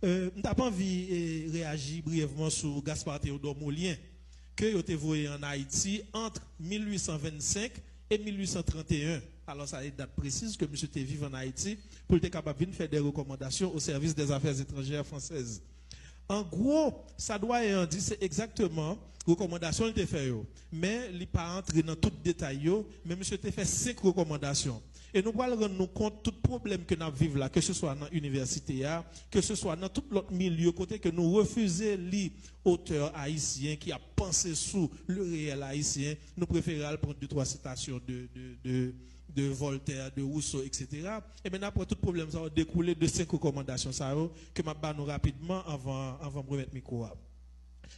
Je n'ai pas envie de réagir brièvement sur Gaspard Théodore Moulin, que il a voyé en Haïti entre 1825 et 1831. Alors, ça a une date précise que M. était vivant en Haïti pour être capable de faire des recommandations au service des affaires étrangères françaises. En gros, ça doit dire c'est exactement recommandations qu'il a fait. Mais il n'est pas entré dans tout détail, mais M. a fait 5 recommandations. Et nous allons rendre nous compte tout problème que nous vivons là, que ce soit dans l'université, que ce soit dans tout l'autre milieu, côté que nous refusons les auteurs haïtiens qui a pensé sous le réel haïtien, nous préférons prendre 2-3 citations de Voltaire, de Rousseau, etc. Et maintenant, après tout problème, ça va découler de 5 recommandations ça, que je vais nous rapidement avant de remettre le micro.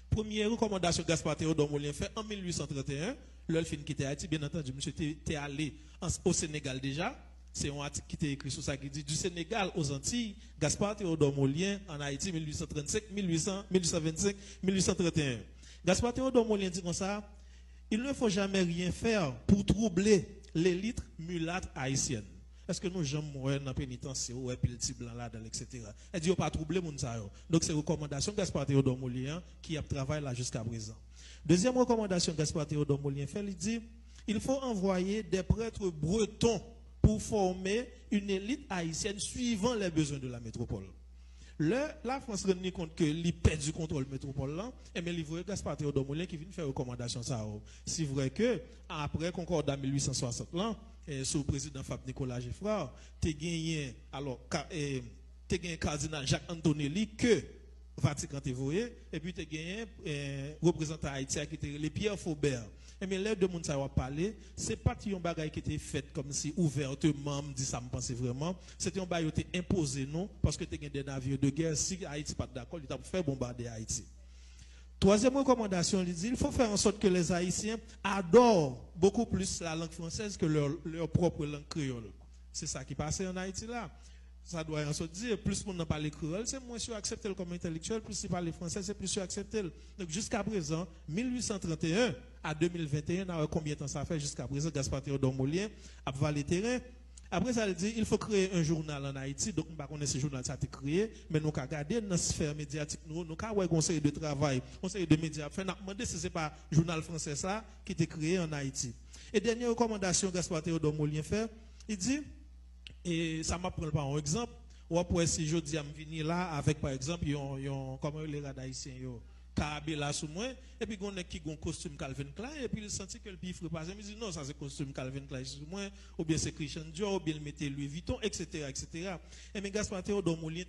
Première recommandation que Gaspard Théodore Moulin fait en 1831, l'Olfin qui était Haïti, bien entendu, monsieur était allé au Sénégal déjà. C'est un article qui était écrit sur ça qui dit du Sénégal aux Antilles, Gaspard Théodore Moulin en Haïti 1835, 1825, 1831. Gaspard Théodore Moulin dit comme ça, il ne faut jamais rien faire pour troubler l'élite mulâtre haïtienne. Est-ce que nous jamais mourir dans la pénitentiaire ou puis le petit blanc là, etc. Elle dit, pas troubler mon ça. Donc, c'est une recommandation Gaspard Théodore Moulin qui a travaillé là jusqu'à présent. Deuxième recommandation Gaspard Théodore Moulin fait, il dit, il faut envoyer des prêtres bretons pour former une élite haïtienne suivant les besoins de la métropole. La France se rend compte que il perd du contrôle métropole là, et mais il voit Gaspard Théodore Moulin qui vient faire recommandation ça. C'est vrai que après concordat 1860 là, sous le président Fab Nicolas Geffrard, tu gagné alors cardinal Jacques Antonelli que Vatican te voyé et puis tu gagné représentant Haïti qui était les Pierre Faubert. Et mais l'air de monde ça va parler, c'est pas un bagage qui était fait comme si ouvertement, me dit ça me pense vraiment, c'était un bagage qui était imposé non parce que tu as des navires de guerre si Haïti pas d'accord, il t'a fait bombarder Haïti. Troisième recommandation, il dit il faut faire en sorte que les Haïtiens adorent beaucoup plus la langue française que leur propre langue créole. C'est ça qui passait en Haïti là. Ça doit en sorte dire plus on n'a pas les créoles, c'est moins sûr accepter comme intellectuel, plus il parle français, c'est plus sûr accepter. Donc jusqu'à présent, 1831 à 2021, combien de temps ça fait jusqu'à présent, Gaspard Théodore Moulin a valé terrain. Après ça, il dit il faut créer un journal en Haïti, donc on ne connaît pas ce journal ça a été créé, mais nous avons gardé dans la sphère médiatique, nous avons un conseil de travail, conseil de médias, enfin, nous avons demandé si ce n'est pas le journal français ça qui a été créé en Haïti. Et dernière recommandation, Gaspard Théodore Moulin fait, il dit, et ça m'a pris par un exemple, ou après si je dis à me venir là avec par exemple, comment les rades haïtiens, carabé là sous moi, et puis on a qui a un costume Calvin Klein, et puis il sentit que le bifre pas, il me dit non, ça c'est costume Calvin Klein sous moi, ou bien c'est Christian Dior, ou bien il mettait Louis Vuitton, etc., etc. Et mais Gaspard Théodore Moulin